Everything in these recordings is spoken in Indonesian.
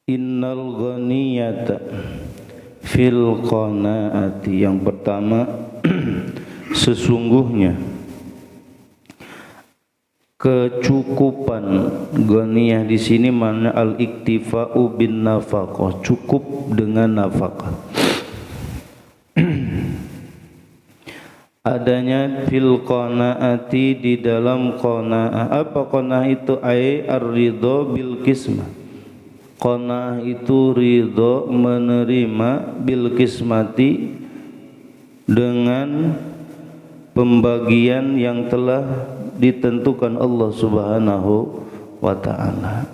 Innal ghaniyata fil qanaati. Yang pertama, sesungguhnya kecukupan. Ghaniyah di sini makna al-iktifa'u bin nafaqah, cukup dengan nafkah. Adanya fil qanaati, di dalam qanaah. Apa qanaah itu? Ai ar-ridha bil qismah. Qanaah itu ridha, menerima, bil qismati, dengan pembagian yang telah ditentukan Allah Subhanahu wa ta'ala.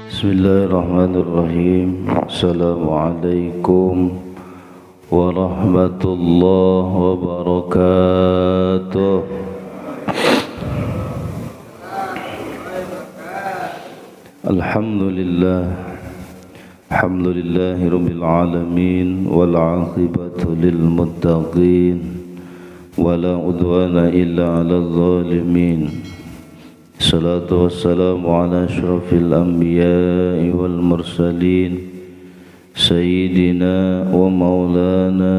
Bismillahirrahmanirrahim. Assalamualaikum warahmatullahi wabarakatuh. Alhamdulillahi rabbil alamin, wal aqibatu lil muttaqin, wala udwana illa 'alal zalimin. Salatu wassalamu ala asyrafil anbiya'i wal mursalin, Sayyidina wa maulana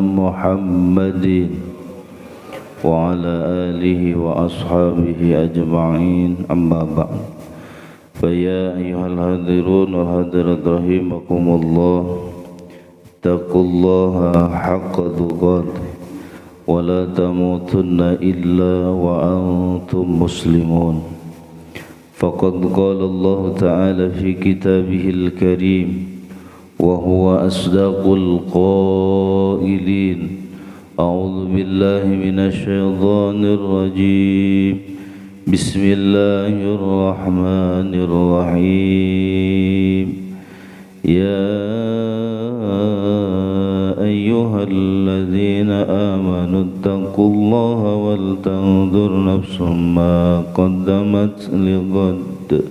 Muhammadin wa ala alihi wa ashabihi ajma'in, amma ba'd. Faya ayyuhal hadirun wal hadirat rahimakumullah, taqullaha haqqa tuqatih wa la tamutunna illa wa antum muslimun. Faqad qala Allah ta'ala fi kitabihil karim wa huwa asdaqul qailin. A'udzu billahi minasy syaithanir rajim. Bismillahirrahmanirrahim. Ya ayyuhalladzina amanu taqullaha wal tanzur nafsum ma qaddamat lighad.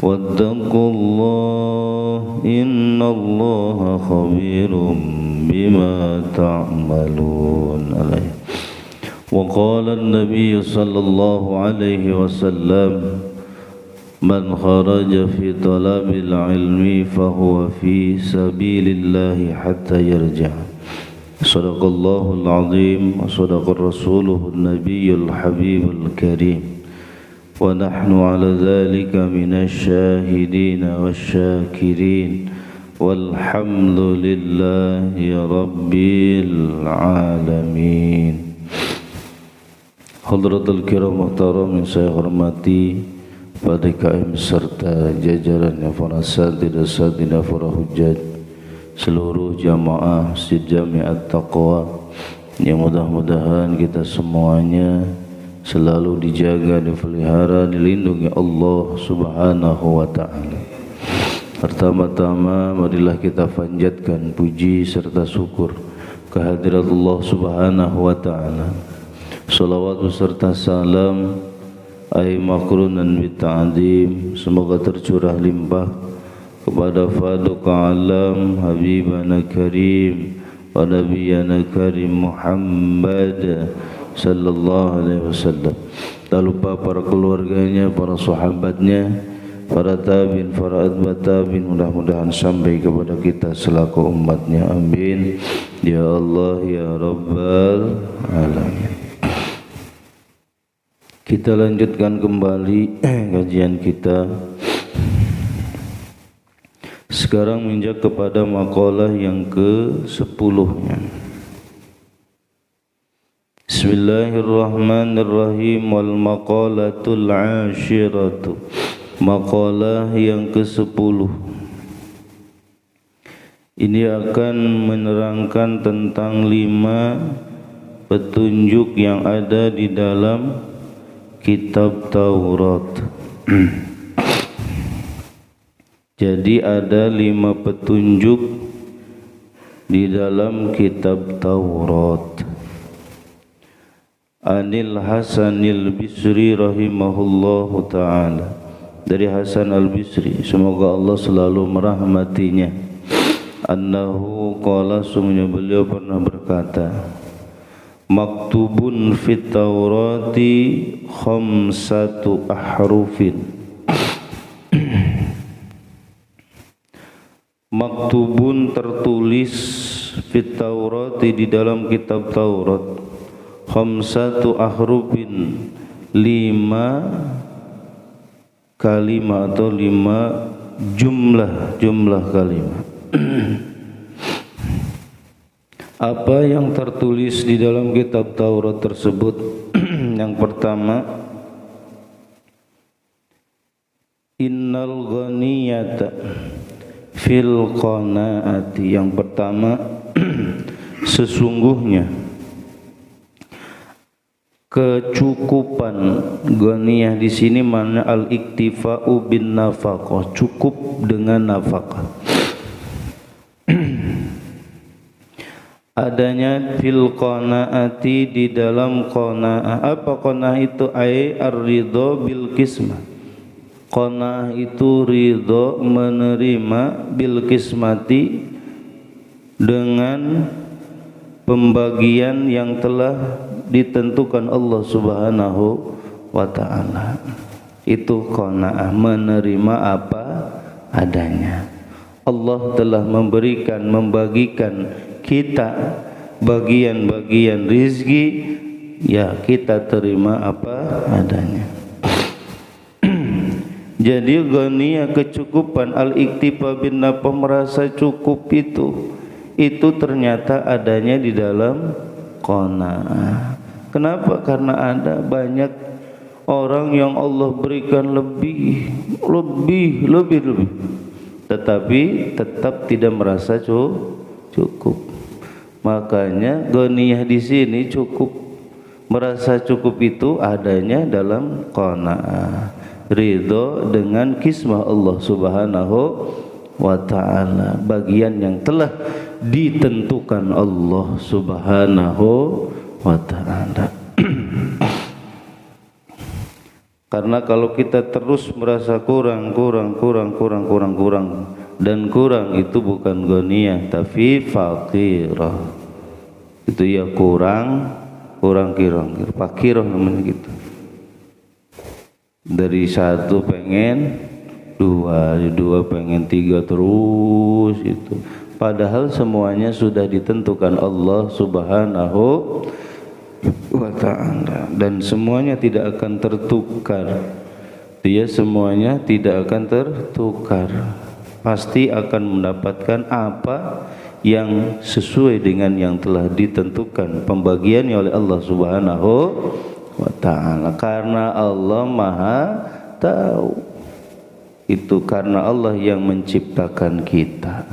Wattaqullaha innallaha khabirum bima ta'malun. Wa qala an-nabiy sallallahu alaihi wasallam, man kharaja fi talabil ilmi fahuwa fi sabilillahi hatta yarja'. Sadaqallahul azim wa sadaqar rasuluhun nabiyyul habibul karim. Wa nahnu ala dhalika minasy syahidin wasyakirin, walhamdulillahi rabbil alamin. Hadratul kiram muhtaram yang saya hormati, pada KM serta jajarannya, para asatidzah, para hujjat, seluruh jamaah Masjid Jami'at Taqwa, yang mudah-mudahan kita semuanya selalu dijaga, dipelihara, dilindungi Allah Subhanahu wa ta'ala. Pertama-tama marilah kita panjatkan puji serta syukur kehadirat Allah Subhanahu wa ta'ala. Salawat serta salam ay makrunan bita'adim, semoga tercurah limpah kepada Faduq alam Habibana Karim wa Nabiyana Karim Muhammad sallallahu alaihi wasallam. Tak lupa para keluarganya, para sahabatnya, para tabi'in, para atba' tabi'in, mudah-mudahan sampai kepada kita selaku umatnya. Amin ya Allah ya Rabbal alamin. Kita lanjutkan kembali kajian kita. Sekarang menginjak kepada maqalah yang ke-10-nya. Bismillahirrahmanirrahim. Wal maqalatul ashiratu. Maqalah yang ke-10 ini akan menerangkan tentang 5 petunjuk yang ada di dalam kitab Taurat. Jadi ada 5 petunjuk di dalam kitab Taurat. Anil Hasanil Bisri rahimahullahu ta'ala, dari Hasan al-Bisri, semoga Allah selalu merahmatinya, annahu qala, sungguhnya beliau pernah berkata, maktubun fit Taurati khamsatu ahrufin. Maktubun tertulis fit Taurati di dalam kitab Taurat, khamsatu ahrufin 5 kalimat atau 5 jumlah kalimat. Apa yang tertulis di dalam kitab Taurat tersebut? Yang pertama, innal ghaniyata fil qanaati. Yang pertama, sesungguhnya kecukupan. Ghaniyah di sini makna al-iktifa'u bin nafaqah, cukup dengan nafkah. Adanya fil qanaati di dalam qanaah. Apa qanaah itu? Ai ar-ridha bil qismah. Qanaah itu ridha menerima bil qismati dengan pembagian yang telah ditentukan Allah Subhanahu wa ta'ala. Itu qanaah, menerima apa adanya. Allah telah membagikan kita bagian-bagian rizki, ya kita terima apa adanya. Jadi ghaniyah, kecukupan, al-iktifa bin nafah, merasa cukup itu ternyata adanya di dalam qanaah. Kenapa? Karena ada banyak orang yang Allah berikan lebih, tetapi tetap tidak merasa cukup. Makanya ghaniyah di sini cukup, merasa cukup itu adanya dalam qanaah, ridho dengan kismah Allah Subhanahu wa ta'ala, bagian yang telah ditentukan Allah Subhanahu wa ta'ala. Karena kalau kita terus merasa kurang dan kurang, itu bukan ghaniyah tapi faqirah. Itu ya kurang fakirah namanya gitu. Dari satu pengen dua pengen tiga terus itu. Padahal semuanya sudah ditentukan Allah Subhanahu wa ta'ala, dan semuanya tidak akan tertukar. Dia semuanya tidak akan tertukar, pasti akan mendapatkan apa yang sesuai dengan yang telah ditentukan pembagiannya oleh Allah Subhanahu wa ta'ala. Karena Allah Maha tahu. Itu karena Allah yang menciptakan kita.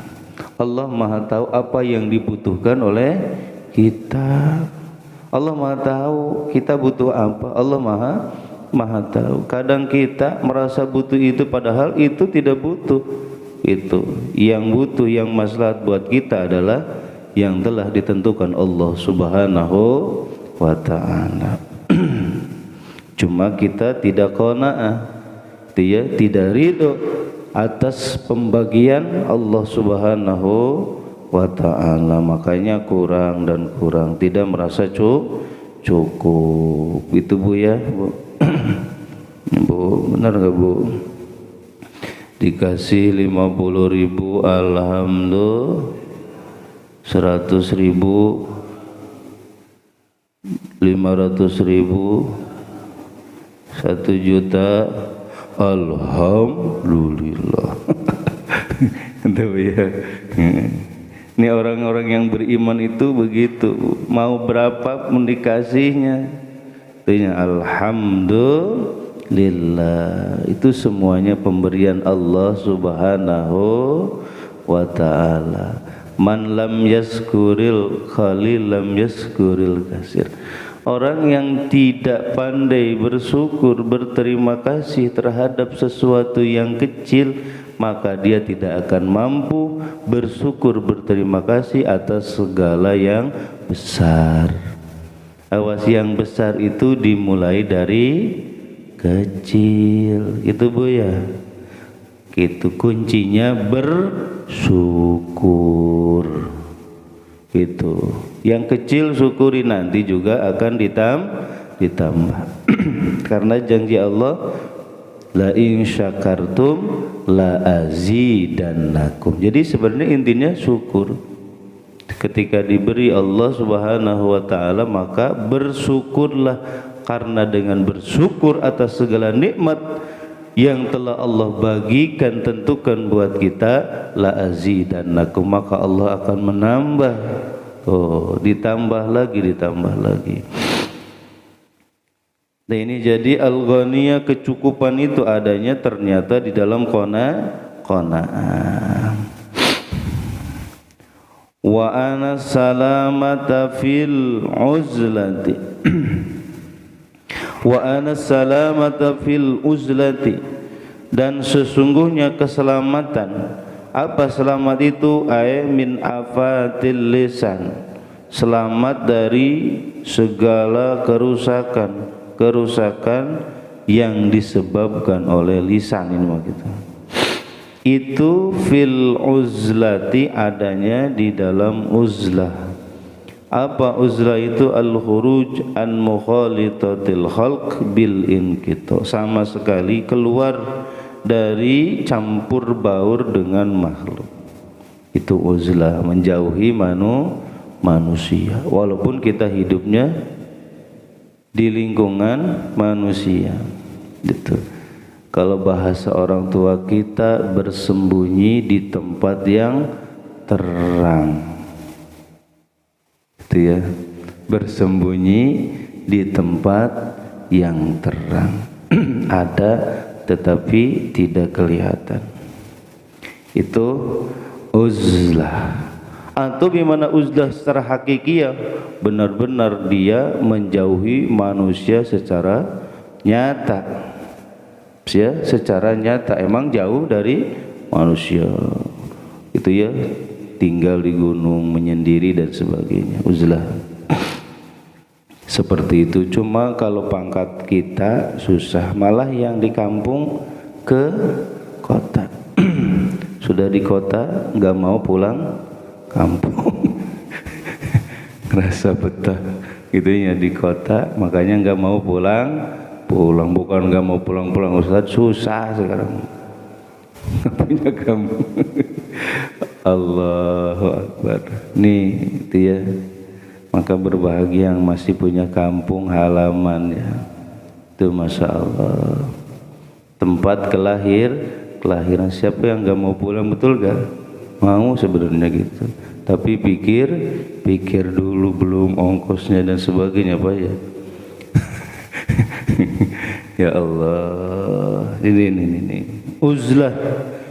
Allah Maha tahu apa yang dibutuhkan oleh kita. Allah Maha tahu kita butuh apa. Allah Maha tahu. Kadang kita merasa butuh itu padahal itu tidak butuh. Itu yang butuh, yang maslahat buat kita adalah yang telah ditentukan Allah Subhanahu wa ta'ala. Cuma kita tidak qanaah, dia tidak ridho atas pembagian Allah Subhanahu wa ta'ala. Makanya kurang, tidak merasa cukup. Itu Bu ya, Bu. Bu, benar enggak Bu? Dikasih 50.000, alhamdulillah. 100.000, 500.000, 1 juta, alhamdulillah. Itu ya. Ini orang-orang yang beriman itu begitu, mau berapa pun dikasihnya, artinya alhamdulillah. Itu semuanya pemberian Allah Subhanahu wa ta'ala. Man lam yaskuril khalil lam yaskuril kasir. Orang yang tidak pandai bersyukur, berterima kasih terhadap sesuatu yang kecil, maka dia tidak akan mampu bersyukur, berterima kasih atas segala yang besar. Awas, yang besar itu dimulai dari kecil. Itu Bu ya. Itu kuncinya bersyukur. Itu. Yang kecil syukuri, nanti juga akan ditambah. Karena janji Allah, la in syakartum la azidannakum. Jadi sebenarnya intinya syukur. Ketika diberi Allah Subhanahu wa taala, maka bersyukurlah, karena dengan bersyukur atas segala nikmat yang telah Allah bagikan, tentukan buat kita, la azidannakum, maka Allah akan menambah. Ditambah lagi. Nah ini jadi al-ghaniyah, kecukupan itu adanya ternyata di dalam qanaah. Wa ana salamata fil uzlati. Wa ana salamata fil uzlati, dan sesungguhnya keselamatan. Apa selamat itu? Ay min afatil lisan, selamat dari segala kerusakan yang disebabkan oleh lisan. Ini mah gitu. Itu fil uzlati, adanya di dalam uzlah. Apa uzlah itu? Al-khuruj an mukhalitatil khalq bil inqita, sama sekali keluar dari campur baur dengan makhluk. Itu uzlah, menjauhi manusia, walaupun kita hidupnya di lingkungan manusia. Gitu. Kalau bahasa orang tua kita, bersembunyi di tempat yang terang. Itu ya, bersembunyi di tempat yang terang. Ada tetapi tidak kelihatan. Itu uzlah. Atau gimana uzlah secara hakikiyah? Benar-benar dia menjauhi manusia secara nyata. Ya, secara nyata emang jauh dari manusia. Itu ya, tinggal di gunung, menyendiri dan sebagainya. Uzlah. Seperti itu. Cuma kalau pangkat kita susah, malah yang di kampung ke kota. Sudah di kota nggak mau pulang kampung. Ngerasa betah gitu ya di kota, makanya nggak mau pulang. Bukan nggak mau pulang Ustaz, susah sekarang. Nggak punya kampung. Allahu Akbar. Nih itu ya. Maka berbahagia yang masih punya kampung halaman ya. Itu Masya Allah. Tempat kelahiran. Siapa yang gak mau pulang, betul gak? Mau sebenarnya gitu. Tapi pikir dulu, belum ongkosnya dan sebagainya Pak ya. Ya Allah. Ini. Uzlah.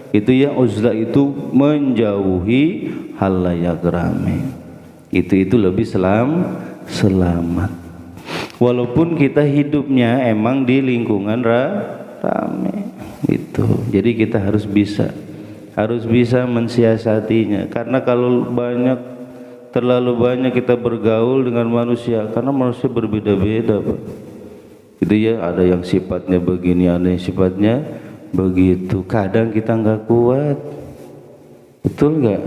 Itu ya, uzlah itu menjauhi halayak ramai. Itu lebih selamat. Walaupun kita hidupnya emang di lingkungan rame itu. Jadi kita harus bisa mensiasatinya. Karena kalau terlalu banyak kita bergaul dengan manusia, karena manusia berbeda-beda Pak. Itu ya, ada yang sifatnya begini, ada yang sifatnya begitu. Kadang kita nggak kuat, betul nggak?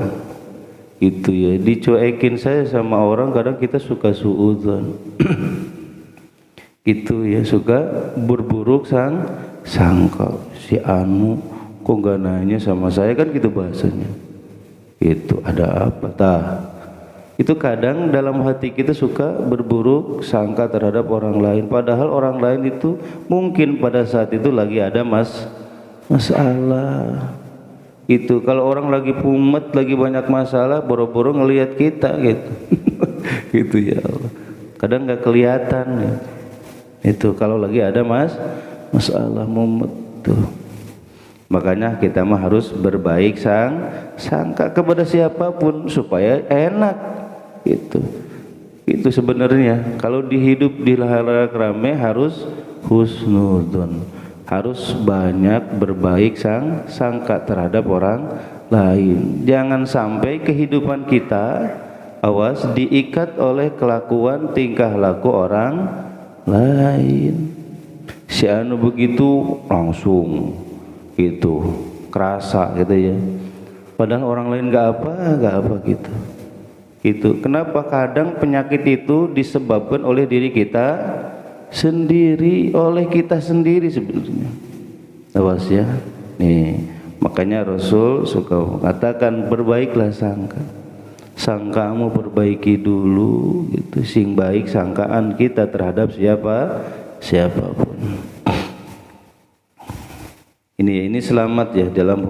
Itu ya, dicuekin saya sama orang, kadang kita suka suudzon. Itu ya, suka berburuk sangka. Si anu kok gak nanya sama saya, kan gitu bahasanya. Itu ada apa tah? Itu kadang dalam hati kita suka berburuk sangka terhadap orang lain, padahal orang lain itu mungkin pada saat itu lagi ada masalah. Itu kalau orang lagi pumet, lagi banyak masalah, boro-boro ngelihat kita gitu. Gitu ya Allah. Kadang nggak kelihatan ya. Itu kalau lagi ada masalah mumet tuh. Makanya kita mah harus berbaik sangka kepada siapapun supaya enak. Itu sebenarnya. Kalau dihidup di halayak ramai harus husnudzon. Harus banyak berbaik sangka terhadap orang lain. Jangan sampai kehidupan kita, awas, diikat oleh kelakuan tingkah laku orang lain. Si anu begitu langsung itu kerasa gitu ya. Padahal orang lain gak apa gitu. Gitu. Kenapa? Kadang penyakit itu disebabkan oleh diri kita sendiri, oleh kita sendiri sebenarnya. Awas ya. Nih, makanya Rasul suka mengatakan berbaiklah sangka. Sangkamu perbaiki dulu gitu. Sing baik sangkaan kita terhadap siapapun. Ini selamat ya dalam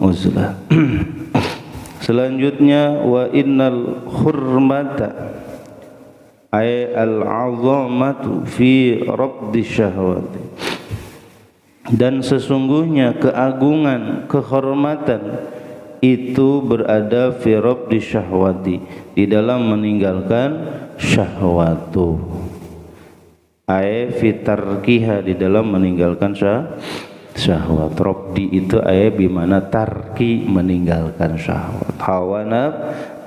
uzlah. Selanjutnya wa innal hurmata ay al-'azamatu fi rabdi syahwati. Dan sesungguhnya keagungan, kehormatan itu berada fi rabdi syahwati, di dalam meninggalkan syahwatu. Ay fi tarkiha, di dalam meninggalkan syahwat. Rabdi itu ayat bimana tarki, meninggalkan syahwat. Hawa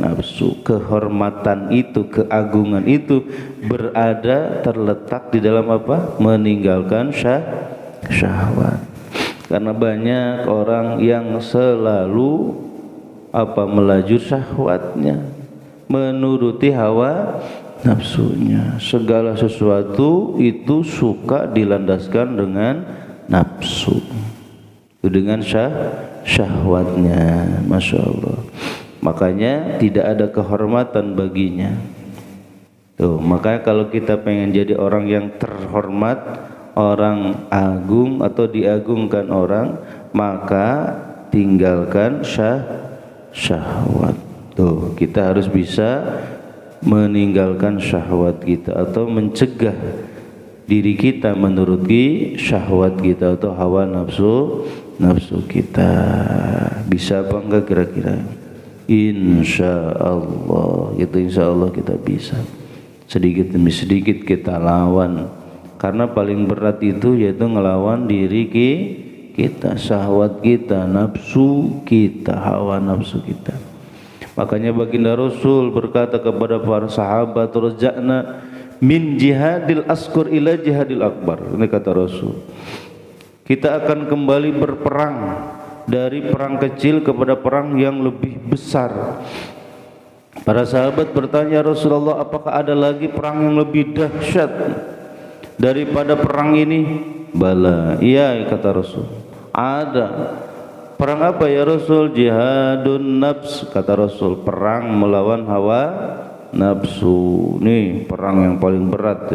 nafsu. Kehormatan itu, keagungan itu berada, terletak di dalam apa? Meninggalkan syahwat. Karena banyak orang yang selalu melaju syahwatnya, menuruti hawa nafsunya. Segala sesuatu itu suka dilandaskan dengan nafsu, dengan syahwatnya. Masya Allah. Makanya tidak ada kehormatan baginya. Tuh, makanya kalau kita pengen jadi orang yang terhormat, orang agung atau diagungkan orang, maka tinggalkan syahwat. Tuh, kita harus bisa meninggalkan syahwat kita atau mencegah diri kita menuruti syahwat kita atau hawa nafsu kita. Bisa apa enggak kira-kira? Insya Allah, itu insya Allah kita bisa. Sedikit demi sedikit kita lawan. Karena paling berat itu yaitu ngelawan diri kita, syahwat kita, nafsu kita, hawa nafsu kita. Makanya baginda Rasul berkata kepada para sahabat, raja'na min jihadil asghar ila jihadil akbar. Ini kata Rasul, kita akan kembali berperang dari perang kecil kepada perang yang lebih besar. Para sahabat bertanya, Rasulullah, apakah ada lagi perang yang lebih dahsyat daripada perang ini? Bala, iya kata Rasul, ada. Perang apa ya Rasul? Jihadun nafs, kata Rasul, perang melawan hawa nafsu. Nih perang yang paling berat,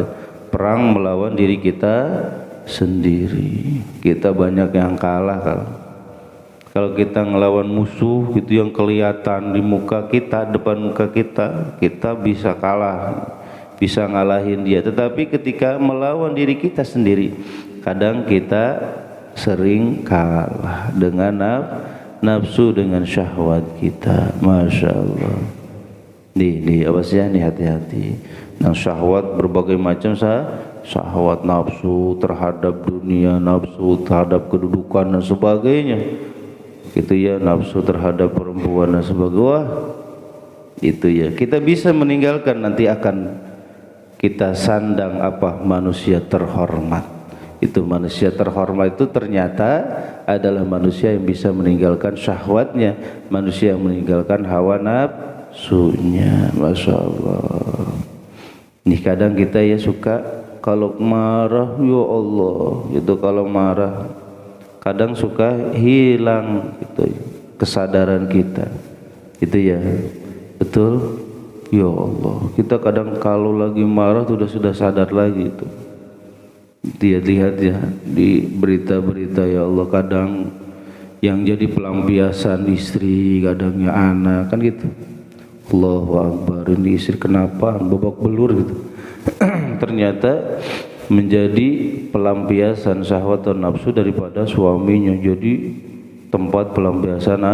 perang melawan diri kita sendiri. Kita banyak yang kalah kalau kita ngelawan musuh gitu yang kelihatan di muka kita, depan muka kita, kita bisa kalah, bisa ngalahin dia. Tetapi ketika melawan diri kita sendiri, kadang kita sering kalah dengan nafsu, dengan syahwat kita. Masya Allah. Nih awas ya, nih hati-hati. Nah, syahwat berbagai macam, syahwat nafsu terhadap dunia, nafsu terhadap kedudukan dan sebagainya. Gitu ya, nafsu terhadap perempuan dan sebagainya. Wah, itu ya. Kita bisa meninggalkan, nanti akan kita sandang manusia terhormat. Itu manusia terhormat itu ternyata adalah manusia yang bisa meninggalkan syahwatnya, manusia yang meninggalkan hawa nafsunya. Masya Allah. Nih kadang kita ya suka kalau marah, ya Allah, itu kalau marah kadang suka hilang gitu kesadaran kita. Itu ya, betul. Ya Allah, kita kadang kalau lagi marah sudah sadar lagi itu. Dia lihat ya di berita-berita, ya Allah, kadang yang jadi pelampiasan istri, kadangnya anak, kan gitu. Allahu Akbar, ini istri kenapa babak belur gitu. Ternyata menjadi pelampiasan syahwat dan nafsu daripada suaminya, jadi tempat pelampiasan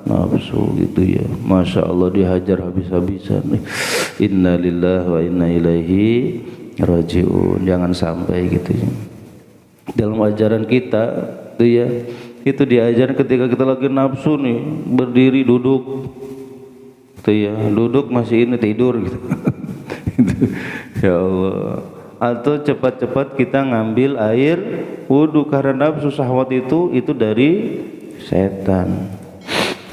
nafsu gitu ya. Masya Allah, dihajar habis-habisan. Inna lillahi wa inna ilaihi rajiun. Jangan sampai gitu ya. Dalam ajaran kita itu ya, itu diajaran ketika kita lagi nafsu nih, berdiri, duduk itu ya, duduk masih ini tidur gitu. Ya Allah. Atau cepat-cepat kita ngambil air wudu, karena nafsu syahwat itu dari setan.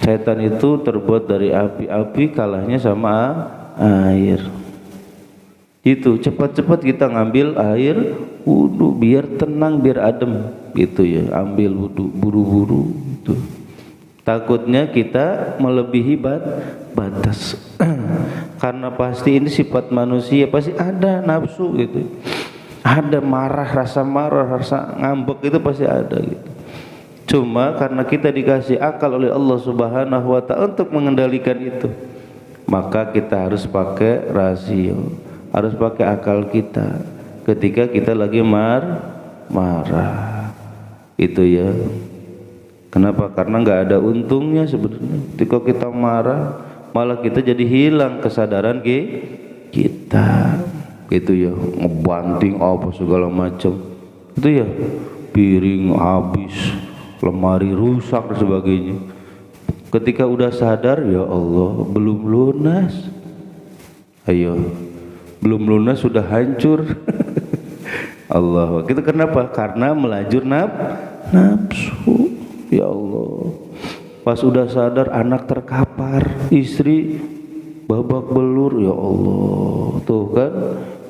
Setan itu terbuat dari api kalahnya sama air. Itu cepat-cepat kita ngambil air wudu biar tenang, biar adem gitu ya. Ambil wudu buru-buru gitu. Takutnya kita melebihi batas. Karena pasti ini sifat manusia, pasti ada nafsu gitu. Ada rasa marah, rasa ngambek itu pasti ada gitu. Cuma karena kita dikasih akal oleh Allah Subhanahu wa ta'ala untuk mengendalikan itu, maka kita harus pakai rasio, harus pakai akal kita ketika kita lagi marah. Itu ya. Kenapa? Karena nggak ada untungnya sebenarnya. Ketika kita marah, malah kita jadi hilang kesadaran kita. Itu ya, ngebanting apa segala macam. Itu ya, piring habis, lemari rusak dan sebagainya. Ketika udah sadar, ya Allah, belum lunas. Ayo, belum lunas sudah hancur. Allah, kita kenapa? Karena melajur nafsu. Ya Allah, pas udah sadar anak terkapar, istri babak belur, ya Allah. Tuh kan,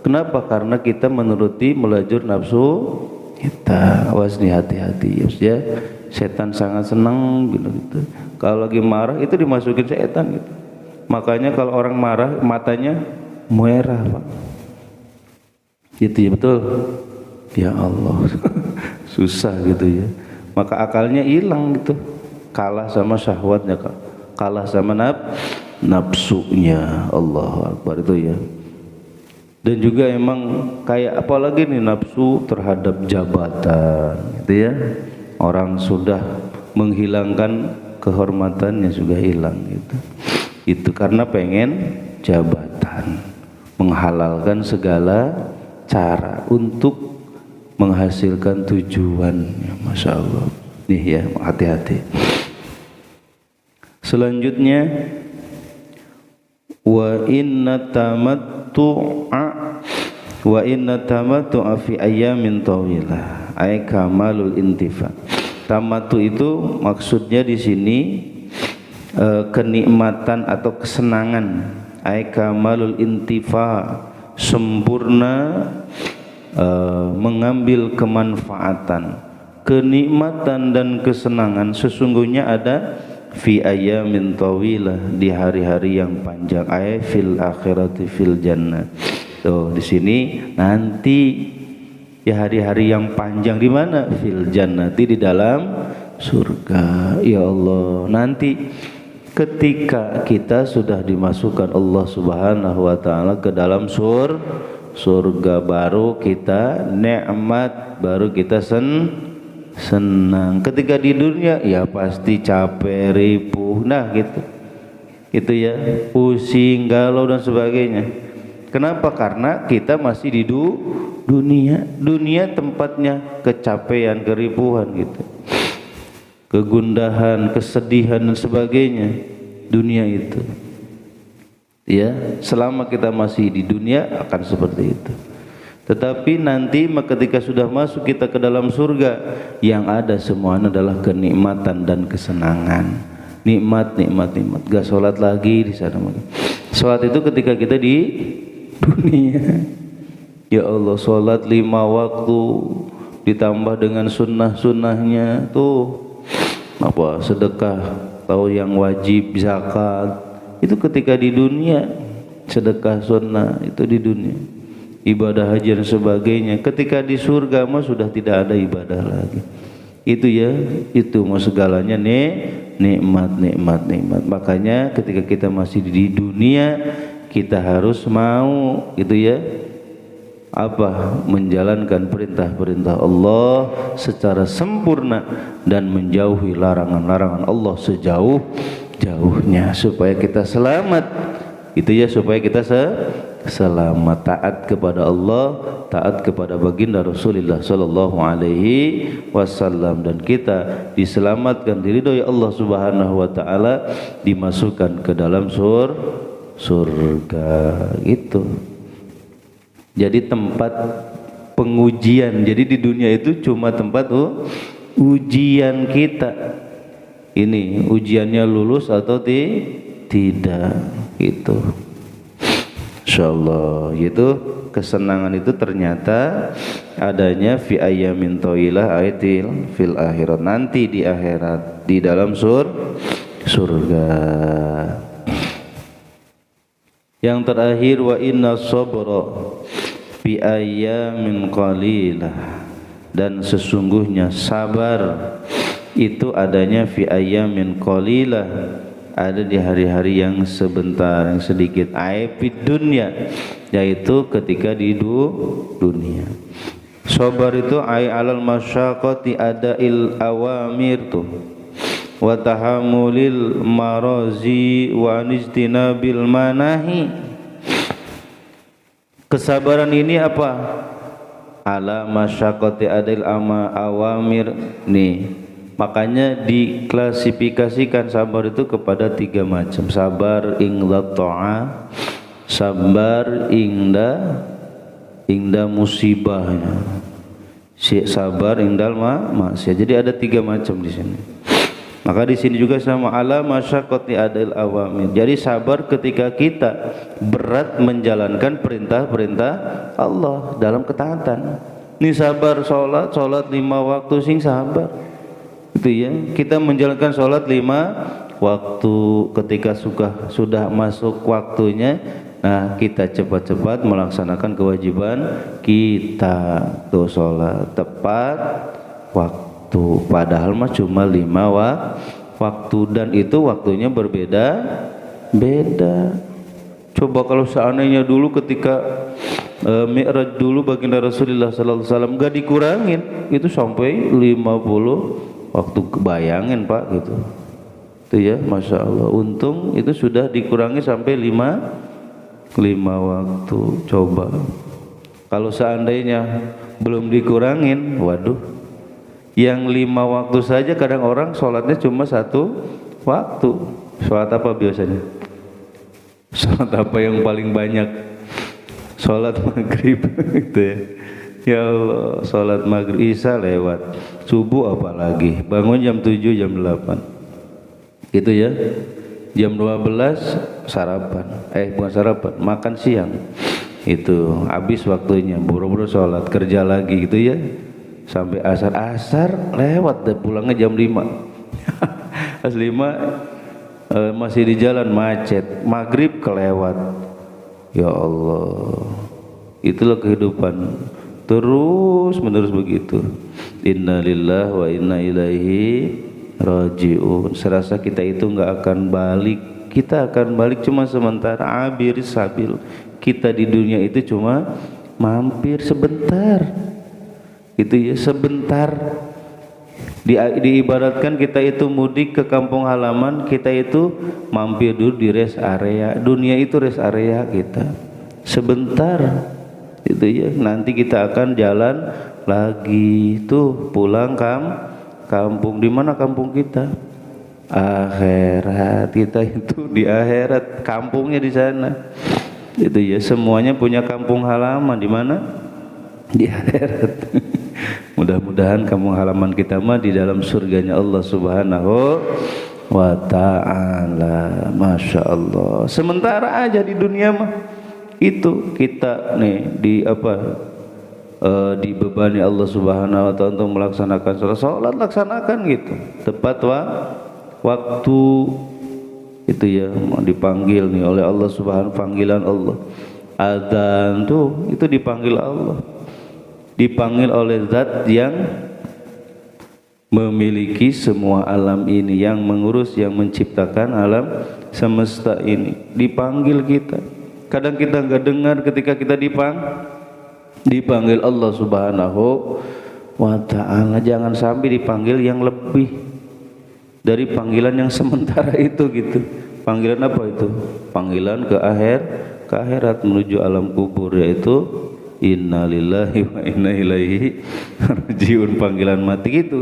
kenapa? Karena kita menuruti melajur nafsu kita. Awas nih, hati-hati ya. Setan sangat senang gitu. Kalau lagi marah itu dimasukin setan gitu. Makanya kalau orang marah matanya merah, Pak. Gitu ya, betul. Ya Allah. Susah gitu ya. Maka akalnya hilang gitu. Kalah sama syahwatnya, kalah sama nafsunya. Allahu Akbar itu ya. Dan juga emang kayak apalagi nih nafsu terhadap jabatan gitu ya. Orang sudah menghilangkan kehormatannya, sudah hilang gitu. Itu karena pengen jabatan, menghalalkan segala cara untuk menghasilkan tujuan. Masya Allah. Nih ya, hati-hati. Selanjutnya, wa inna tamattu'a fi ayyamin tawilah ay kamalul intifa. Tamattu itu maksudnya di sini kenikmatan atau kesenangan, ay kamalul intifa, sempurna mengambil kemanfaatan, kenikmatan dan kesenangan sesungguhnya ada fi ayamin tawilah, di hari-hari yang panjang, ay fil akhirati fil jannah. Tuh di sini nanti ya hari-hari yang panjang di mana? Fil jannati, di dalam surga. Ya Allah, nanti ketika kita sudah dimasukkan Allah Subhanahu wa taala ke dalam surga, baru kita nikmat, baru kita senang. Ketika di dunia ya pasti capek, ripuh, nah gitu. Itu ya, pusing, galau dan sebagainya. Kenapa? Karena kita masih di dunia tempatnya kecapean, keripuhan gitu. Kegundahan, kesedihan dan sebagainya. Dunia itu. Ya, selama kita masih di dunia akan seperti itu. Tetapi nanti ketika sudah masuk kita ke dalam surga, yang ada semuanya adalah kenikmatan dan kesenangan. Nikmat. Gak sholat lagi di sana. Sholat itu ketika kita di dunia. Ya Allah, sholat 5 waktu ditambah dengan sunnah-sunnahnya tuh apa, sedekah atau yang wajib, zakat, itu ketika di dunia. Sedekah sunnah itu di dunia, ibadah haji dan sebagainya. Ketika di surga mah sudah tidak ada ibadah lagi. Itu ya, itu mau segalanya nikmat. Makanya ketika kita masih di dunia, kita harus mau gitu ya, apa, menjalankan perintah-perintah Allah secara sempurna dan menjauhi larangan-larangan Allah sejauh-jauhnya supaya kita selamat. Itu ya, supaya kita selamat, taat kepada Allah, taat kepada baginda Rasulullah sallallahu alaihi wasallam, dan kita diselamatkan, diridhoi Allah Subhanahu wa taala, dimasukkan ke dalam surga itu. Jadi tempat pengujian. Jadi di dunia itu cuma tempat ujian kita. ini ujiannya lulus atau tidak gitu. Insyaallah itu kesenangan itu ternyata adanya fi ayyamin thailah aitil fil akhirat, nanti di akhirat di dalam surga. Yang terakhir wa inna sabra fi ayyamin qalilah, dan sesungguhnya sabar itu adanya fi ayyamin qalilah, ada di hari-hari yang sebentar, yang sedikit. Aipid dunya, yaitu ketika di dunia. Sabar itu ai alal masyaqqati adail awamir tuh, wa tahammulil marazi wa anijtinabil manahi. Kesabaran ini apa? Ala masyaqqati adail awamir nih. Makanya diklasifikasikan sabar itu kepada 3 macam. Sabar ingda ta'a, sabar ingda musibahnya, sabar ingdal maksiat. Jadi ada 3 macam di sini. Maka di sini juga sama ala masyaqqati adil awamir. Jadi sabar ketika kita berat menjalankan perintah-perintah Allah dalam ketaatan. Ini sabar sholat 5 waktu sing sabar. Itu ya, kita menjalankan sholat 5 waktu, ketika sudah masuk waktunya, nah kita cepat-cepat melaksanakan kewajiban kita tuh, sholat tepat waktu, padahal mah cuma 5 waktu, dan itu waktunya berbeda-beda. Coba kalau seandainya dulu ketika Mi'raj dulu baginda Rasulullah sallallahu alaihi wasallam enggak dikurangin, itu sampai 50 waktu, kebayangin Pak gitu. Itu ya, Masya Allah. Untung itu sudah dikurangi sampai 5 waktu. Coba kalau seandainya belum dikurangin, waduh, yang 5 waktu saja kadang orang sholatnya cuma 1 waktu. Sholat apa biasanya? Sholat apa yang paling banyak? Sholat maghrib gitu ya. Ya Allah, sholat maghrib, isya lewat, subuh apalagi, bangun jam 7, jam 8 gitu ya. Jam 12 sarapan, bukan sarapan, makan siang, itu habis waktunya, buru-buru sholat, kerja lagi gitu ya, sampai asar lewat, dan pulangnya jam 5 pas 5 masih di jalan macet, maghrib kelewat. Ya Allah, itulah kehidupan terus menerus begitu. Inna lillahi wa inna ilaihi raji'un. Serasa kita itu enggak akan balik, kita akan balik cuma sementara, abir sabil. Kita di dunia itu cuma mampir sebentar, itu ya, sebentar. Diibaratkan kita itu mudik ke kampung halaman, kita itu mampir dulu di rest area. Dunia itu rest area kita, sebentar. Itu ya, nanti kita akan jalan lagi tuh, pulang kampung. Di mana kampung kita? Akhirat. Kita itu di akhirat, kampungnya di sana. Itu ya, semuanya punya kampung halaman di mana? Di akhirat. Mudah-mudahan kampung halaman kita mah di dalam surganya Allah Subhanahu wa ta'ala. Masya Allah. Sementara aja di dunia mah itu kita nih dibebani Allah Subhanahu wa ta'ala untuk melaksanakan sholat, laksanakan gitu tepat waktu. Itu ya, dipanggil nih oleh Allah Subhanahu, panggilan Allah. Adzan tuh itu dipanggil Allah, dipanggil oleh zat yang memiliki semua alam ini, yang mengurus, yang menciptakan alam semesta ini, dipanggil kita. Kadang kita enggak dengar ketika kita dipanggil Allah Subhanahu wa ta'ala. Jangan sampai dipanggil yang lebih dari panggilan yang sementara itu gitu. Panggilan apa itu? Panggilan ke akhirat, menuju alam kubur, yaitu inna lillahi wa inna ilaihi raji'un, panggilan mati gitu.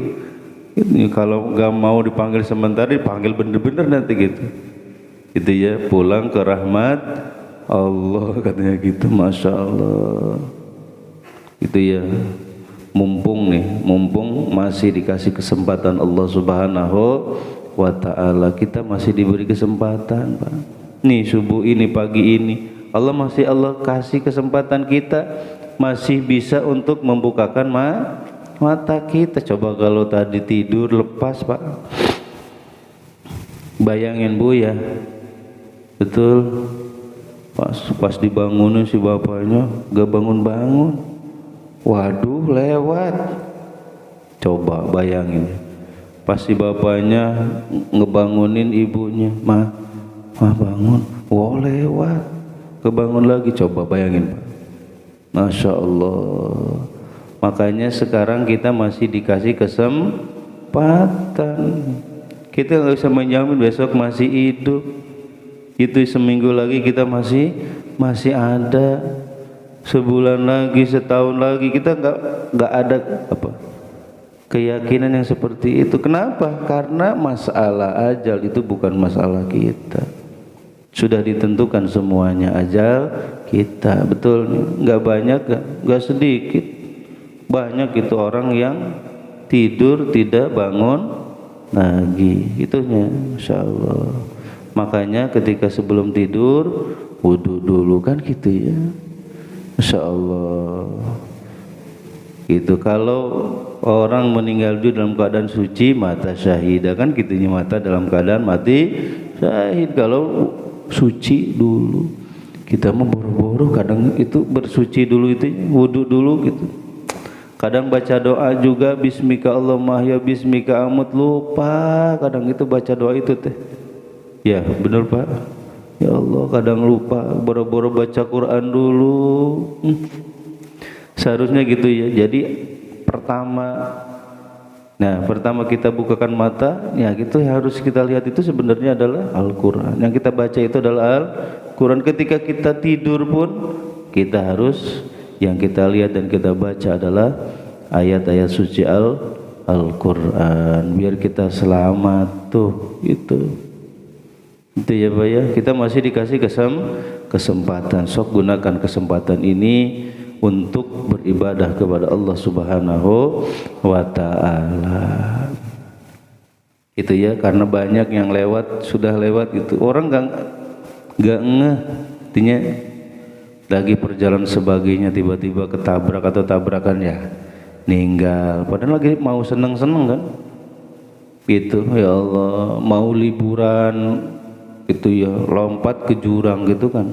Ini kalau enggak mau dipanggil sementara, dipanggil bener-bener nanti gitu. Itu ya, pulang ke rahmat Allah katanya gitu. Masya Allah. Itu ya, mumpung masih dikasih kesempatan Allah Subhanahu wa ta'ala. Kita masih diberi kesempatan, Pak. Nih subuh ini, pagi ini Allah kasih kesempatan kita masih bisa untuk membukakan mata kita. Coba kalau tadi tidur lepas, Pak. Bayangin Bu ya, betul, pas dibangunin si bapaknya gak bangun-bangun, waduh lewat. Coba bayangin, pas si bapaknya ngebangunin ibunya, mah bangun, wah lewat, kebangun lagi. Coba bayangin Pak, Masya Allah. Makanya sekarang kita masih dikasih kesempatan. Kita nggak bisa menjamin besok masih hidup. Itu seminggu lagi kita masih ada. Sebulan lagi, setahun lagi kita nggak ada keyakinan yang seperti itu. Kenapa? Karena masalah ajal itu bukan masalah kita. Sudah ditentukan semuanya ajal kita. Betul nih, nggak banyak, nggak sedikit. Banyak itu orang yang tidur tidak bangun lagi, itunya, Masya Allah. Makanya ketika sebelum tidur wudu dulu kan gitu ya, Masya Allah. Itu kalau orang meninggal dunia dalam keadaan suci mata syahidah kan gitunya, mata dalam keadaan mati syahid. Kalau suci dulu, kita mau boro-boro kadang itu bersuci dulu, itu wudu dulu gitu. Kadang baca doa juga, bismika Allahumma ya bismika amut, lupa kadang itu baca doa itu teh. Ya benar Pak, ya Allah kadang lupa, boro-boro baca Quran dulu. Seharusnya gitu ya. Jadi pertama kita bukakan mata, ya gitu harus kita lihat itu sebenarnya adalah Al-Quran. Yang kita baca itu adalah Al-Quran. Ketika kita tidur pun kita harus, yang kita lihat dan kita baca adalah ayat-ayat suci Al-Quran, biar kita selamat tuh. Itu ya Pak ya. Kita masih dikasih kesempatan. Sok gunakan kesempatan ini untuk beribadah kepada Allah Subhanahu wa ta'ala. Itu ya, karena banyak yang sudah lewat gitu. Orang gak ngeh, artinya lagi perjalanan sebagainya tiba-tiba ketabrak atau tabrakan ya ninggal, padahal lagi mau seneng-seneng kan gitu. Ya Allah, mau liburan itu ya lompat ke jurang gitu kan,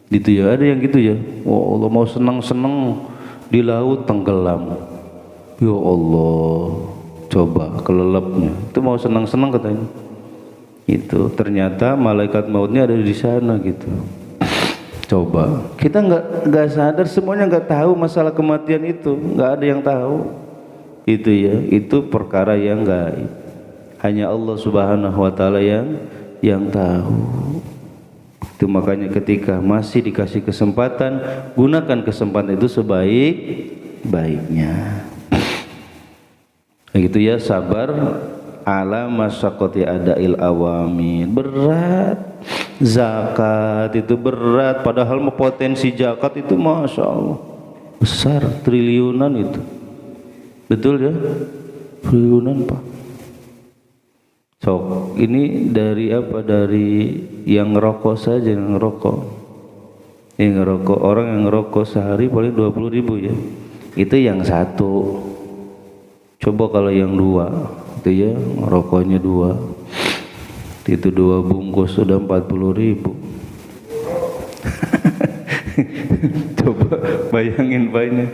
gitu ya, ada yang gitu ya. Oh Allah, mau seneng-seneng di laut tenggelam. Ya Allah, coba kelelapnya itu mau seneng-seneng katanya, itu ternyata malaikat mautnya ada di sana gitu. Coba kita nggak sadar, semuanya nggak tahu masalah kematian itu, nggak ada yang tahu itu ya. Itu perkara yang gaib, hanya Allah Subhanahu wa ta'ala yang tahu. Itu makanya ketika masih dikasih kesempatan, gunakan kesempatan itu sebaik-baiknya. Begitu ya, sabar ala masyaqqati adail awamin. Berat zakat itu, berat, padahal potensi zakat itu Masya Allah besar, triliunan itu. Betul ya, triliunan Pak. Sok ini dari apa? Dari yang ngerokok saja, yang ngerokok. Orang yang ngerokok sehari paling 20.000 ya. Itu yang satu. Coba kalau yang dua, itu ya ngerokoknya dua. Itu 2 bungkus sudah 40.000. Coba bayangin Pak ini.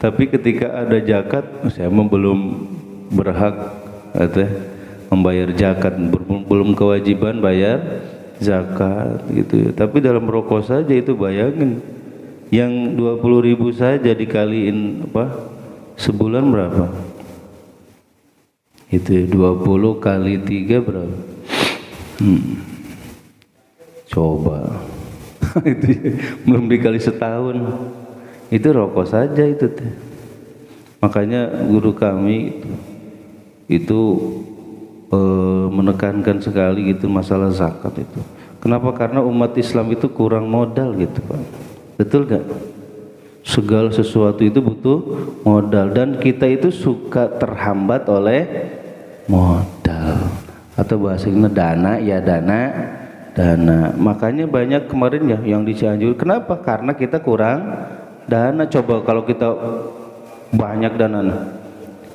Tapi ketika ada zakat, saya belum berhak membayar zakat, belum kewajiban bayar zakat gitu ya. Tapi dalam rokok saja itu bayangin, yang 20.000 saja dikaliin sebulan berapa? Itu 20 kali 3 berapa? Coba itu belum dikali setahun, itu rokok saja itu teh. Makanya guru kami itu menekankan sekali gitu masalah zakat itu. Kenapa? Karena umat Islam itu kurang modal gitu Pak. Betul gak? Segala sesuatu itu butuh modal, dan kita itu suka terhambat oleh modal. atau bahasa Inggrisnya dana, ya dana. Makanya banyak kemarin ya yang di Cianjur. Kenapa? Karena kita kurang dana. Coba kalau kita banyak dana,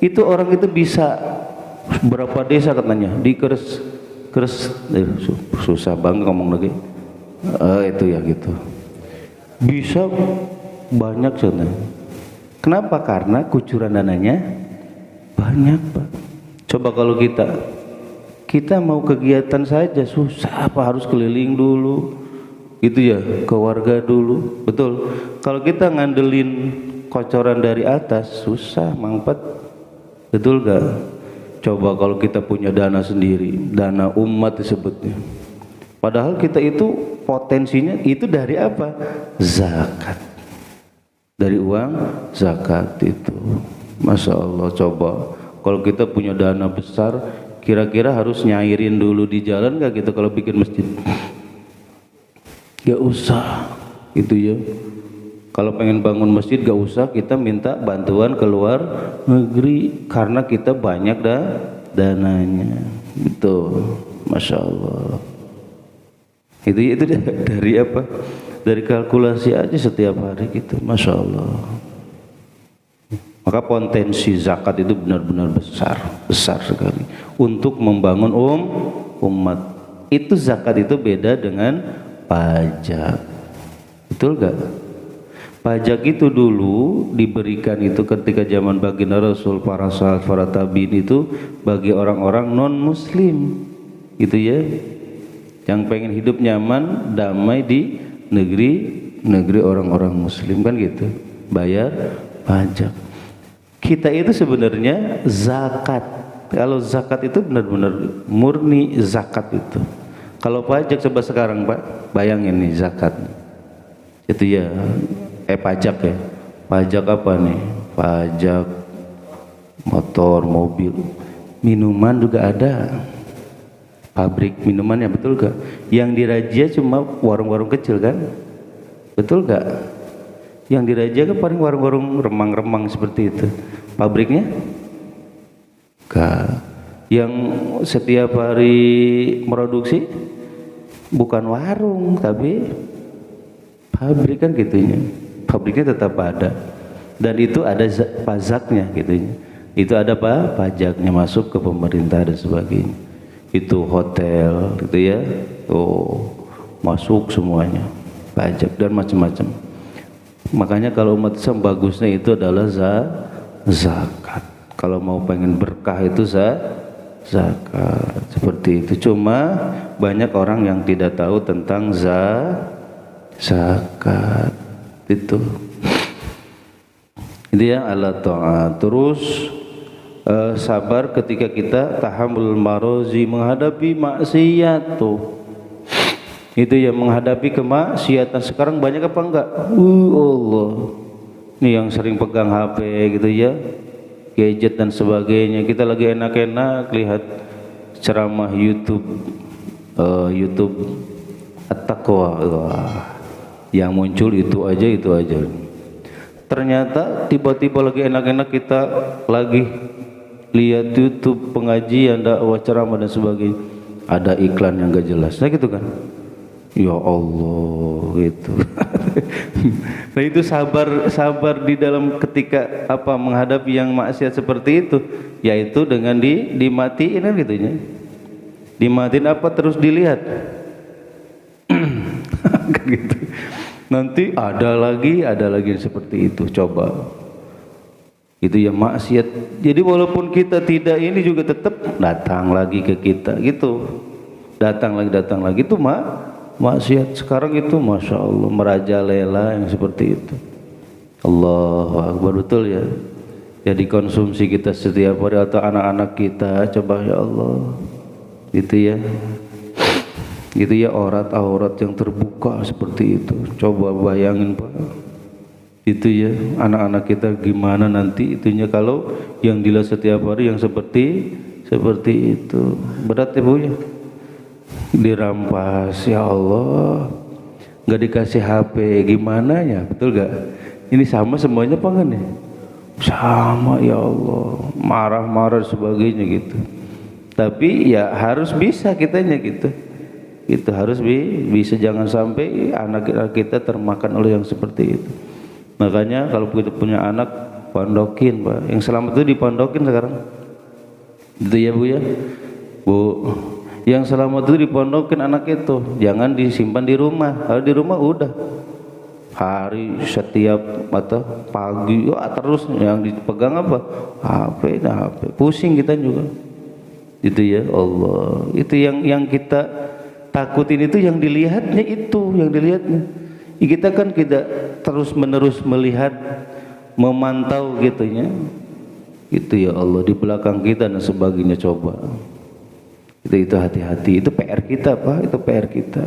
itu orang itu bisa berapa desa katanya di keres susah banget ngomong lagi. Itu ya gitu. Bisa banyak sebenarnya. Kenapa? Karena kucuran dananya banyak, Pak. Coba kalau kita mau kegiatan saja susah, apa harus keliling dulu gitu ya, ke warga dulu, betul. Kalau kita ngandelin kocoran dari atas susah mangpet, betul gak? Coba kalau kita punya dana sendiri, dana umat disebutnya, padahal kita itu potensinya itu dari apa? Zakat, dari uang zakat itu. Masya Allah. Coba kalau kita punya dana besar, kira-kira harus nyairin dulu di jalan gak gitu kalau bikin masjid? Gak usah itu ya. Kalau pengen bangun masjid gak usah kita minta bantuan ke luar negeri, karena kita banyak dananya gitu. Masya Allah. Itu dari apa? Dari kalkulasi aja setiap hari gitu. Masya Allah. Maka potensi zakat itu benar-benar besar sekali untuk membangun umat. Itu zakat itu beda dengan pajak, betul gak? Pajak itu dulu diberikan itu ketika zaman baginda Rasul, para sahabat, para tabiin itu bagi orang-orang non muslim gitu ya, yang pengen hidup nyaman damai di negeri orang-orang muslim kan gitu, bayar pajak. Kita itu sebenarnya zakat. Kalau zakat itu benar-benar murni zakat itu. Kalau pajak coba sekarang Pak, bayangin nih zakat. Itu ya, pajak ya. Pajak apa nih? Pajak motor, mobil, minuman juga ada. Pabrik minumannya, betul gak? Yang dirajia cuma warung-warung kecil kan? Betul gak? Yang dirajia kan paling warung-warung remang-remang seperti itu. Pabriknya gak. Yang setiap hari produksi bukan warung tapi pabrik kan gitunya. Pabriknya tetap ada dan itu ada pajaknya gitunya. Itu ada apa? Pajaknya masuk ke pemerintah dan sebagainya. Itu hotel gitu ya. Masuk semuanya pajak dan macam-macam. Makanya kalau umat Islam bagusnya itu adalah zakat. Kalau mau pengen berkah itu zakat seperti itu. Cuma banyak orang yang tidak tahu tentang zakat itu. Itu yang Allah ta'ala. Terus sabar ketika kita tahammul marozi, menghadapi maksiat tuh. Itu ya, menghadapi kemaksiatan. Sekarang banyak apa enggak? Allah. Ini yang sering pegang HP gitu ya, gadget dan sebagainya. Kita lagi enak-enak lihat ceramah YouTube At-Taqwa. Yang muncul itu aja. Ternyata tiba-tiba lagi enak-enak kita lagi lihat YouTube pengajian, dakwah, ceramah dan sebagainya, ada iklan yang gak jelas. Nah gitu kan. Ya Allah gitu. Nah itu sabar di dalam ketika apa menghadapi yang maksiat seperti itu, yaitu dengan dimatiin kan gitunya. Dimatiin apa terus dilihat. Kan gitu. Nanti ada lagi yang seperti itu. Coba. Itu ya maksiat. Jadi walaupun kita tidak ini juga tetap datang lagi ke kita gitu. Datang lagi itu maksiat. Sekarang itu Masya Allah merajalela yang seperti itu. Allahu Akbar, betul ya. Jadi konsumsi kita setiap hari atau anak-anak kita, coba ya Allah. Itu ya aurat yang terbuka seperti itu. Coba bayangin Pak. Itu ya anak-anak kita gimana nanti itunya kalau yang dilihat setiap hari yang seperti itu. Berat ya Bu ya. Dirampas ya Allah, nggak dikasih HP gimana ya, betul gak? Ini sama semuanya apa enggak nih? Sama ya Allah, marah-marah sebagainya gitu. Tapi ya harus bisa kitanya gitu. Itu harus bisa, jangan sampai anak kita termakan oleh yang seperti itu. Makanya kalau kita punya anak, pondokin Pak. Yang selamat itu dipondokin sekarang. Gitu ya Bu ya. Bu, yang selamat itu dipondokin anak itu, jangan disimpan di rumah. Kalau di rumah udah hari setiap atau pagi terus yang dipegang apa? HP, pusing kita juga. Itu ya Allah. Itu yang kita takutin, itu yang dilihatnya, itu yang dilihatnya. Kita kan tidak terus menerus melihat, memantau gitunya. Itu ya Allah, di belakang kita dan sebagainya. Coba itu hati-hati, itu PR kita Pak, itu PR kita.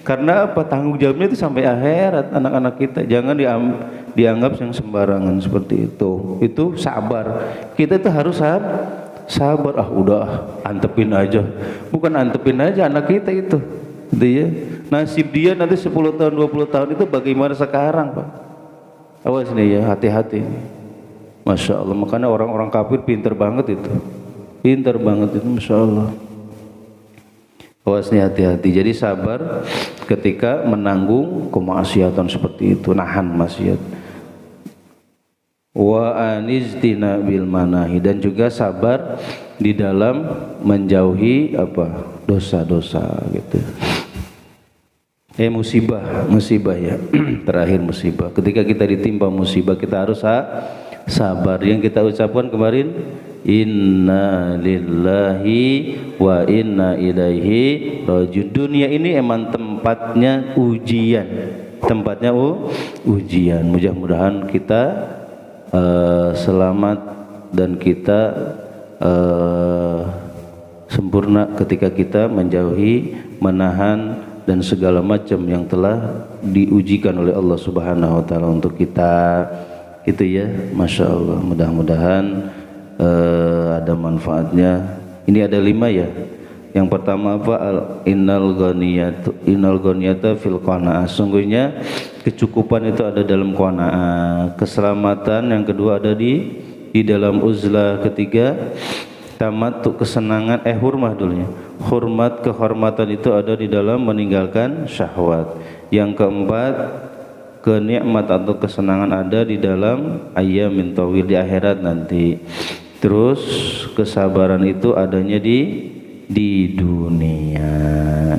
Karena apa? Tanggung jawabnya itu sampai akhirat anak-anak kita. Jangan dianggap yang sembarangan seperti itu. Itu sabar. Kita itu harus sabar. Udah antepin aja. Bukan antepin aja anak kita itu. Gitu ya. Nasib dia nanti 10 tahun 20 tahun itu bagaimana sekarang Pak. Awas nih ya, hati-hati. Masya Allah. Makanya orang-orang kafir pinter banget itu. Pinter banget itu, Masya Allah. Awas nih, hati-hati. Jadi sabar ketika menanggung kemaksiatan seperti itu, nahan maksiat. Wa aniztina bil manahi, dan juga sabar di dalam menjauhi apa? Dosa-dosa gitu. Musibah ya. Terakhir musibah. Ketika kita ditimpa musibah, kita harus sabar. Yang kita ucapkan kemarin, inna lillahi wa inna ilaihi rajiun. Dunia ini emang tempatnya ujian, ujian. Mudah-mudahan kita selamat dan kita sempurna ketika kita menjauhi, menahan dan segala macam yang telah diujikan oleh Allah Subhanahu wa taala untuk kita. Itu ya, Masya Allah. Mudah-mudahan ada manfaatnya. Ini ada 5 ya. Yang pertama apa? Innal ghaniyata fil qanaah. Sungguhnya kecukupan itu ada dalam qanaah. Keselamatan yang kedua ada di dalam uzlah. Ketiga, tamattu, kesenangan, hurmah dulunya. Hormat, kehormatan itu ada di dalam meninggalkan syahwat. Yang keempat, kenikmat atau kesenangan ada di dalam ayyamin tawil, di akhirat nanti. Terus kesabaran itu adanya di dunia.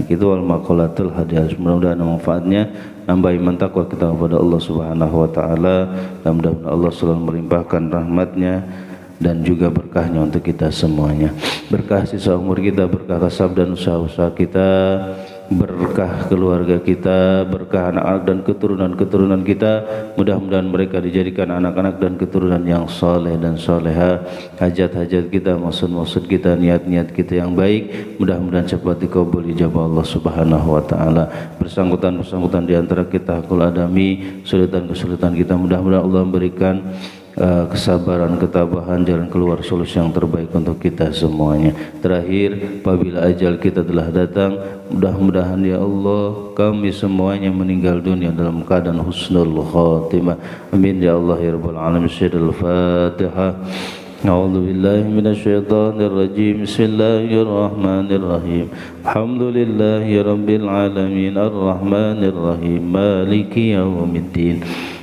Itu wal maqalatul hadis. Mudah-mudahan manfaatnya nambah iman takwa kita kepada Allah Subhanahu wa taala, dan mudah-mudahan Allah selalu melimpahkan rahmatnya dan juga berkahnya untuk kita semuanya. Berkah sisa umur kita, berkah kasab dan usaha-usaha kita, berkah keluarga kita, berkah anak-anak dan keturunan-keturunan kita. Mudah-mudahan mereka dijadikan anak-anak dan keturunan yang soleh dan soleha. Hajat-hajat kita, maksud-maksud kita, niat-niat kita yang baik, mudah-mudahan cepat dikabul ijabah Allah Subhanahu wa taala. Bersangkutan di antara kita hakul adami, kesulitan kita, mudah-mudahan Allah memberikan kesabaran, ketabahan, jalan keluar, solusi yang terbaik untuk kita semuanya. Terakhir, apabila ajal kita telah datang, mudah-mudahan ya Allah kami semuanya meninggal dunia dalam keadaan husnul khatimah. Amin ya Allah ya rabbal alamin. Al-Fatihah. A'udzu billahi minasyaitonir rajim. Bismillahirrahmanirrahim. Alhamdulillahi rabbil alamin arrahmanir rahim maliki yaumiddin.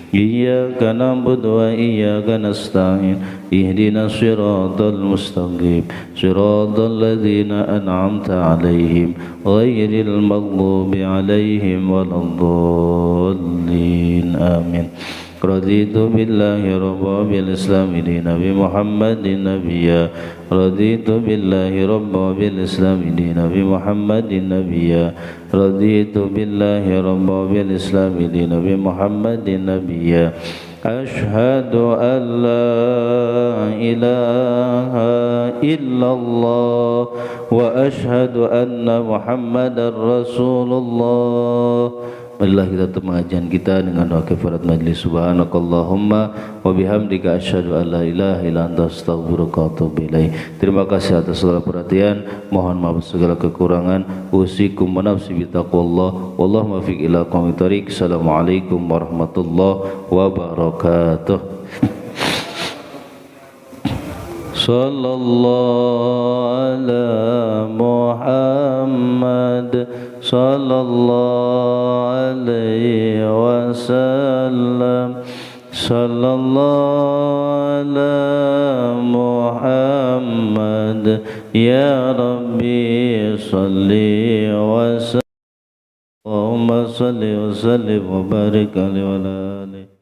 Iyyaka na'budu wa iyyaka nasta'in. Ihdinas siratal mustaqim. Siratal ladzina an'amta 'alaihim ghairil maghdubi 'alaihim waladdallin. Amin. Raditu billahi rabba bil islami dina bi Muhammadin nabiyya. Raditu billahi rabba bil islami dina bi Muhammadin nabiyya. Raditu billahi rabba bil islami dina bi Muhammadin nabiyya. Ashhadu an la ilaha illallah wa ashhadu anna Muhammadar Rasulullah. Marilah kita tutup pengajian kita dengan doa kifarat majlis. Subhanakallahumma wa bihamdika asyhadu an la ilaha illa anta astaghfiruka wa atubu ilaik. Terima kasih atas segala perhatian. Mohon maaf segala kekurangan. Usikum wa nafsi bitaqwallah. Wallahu muwaffiq ila aqwamit thoriq. Assalamualaikum warahmatullahi wabarakatuh. sallallahu ala Muhammad sallallahu alaihi wasallam sallallahu ala Muhammad ya Rabbi salli wa salli Allahumma salli wa sallim wa barik alaihi wa ala alihi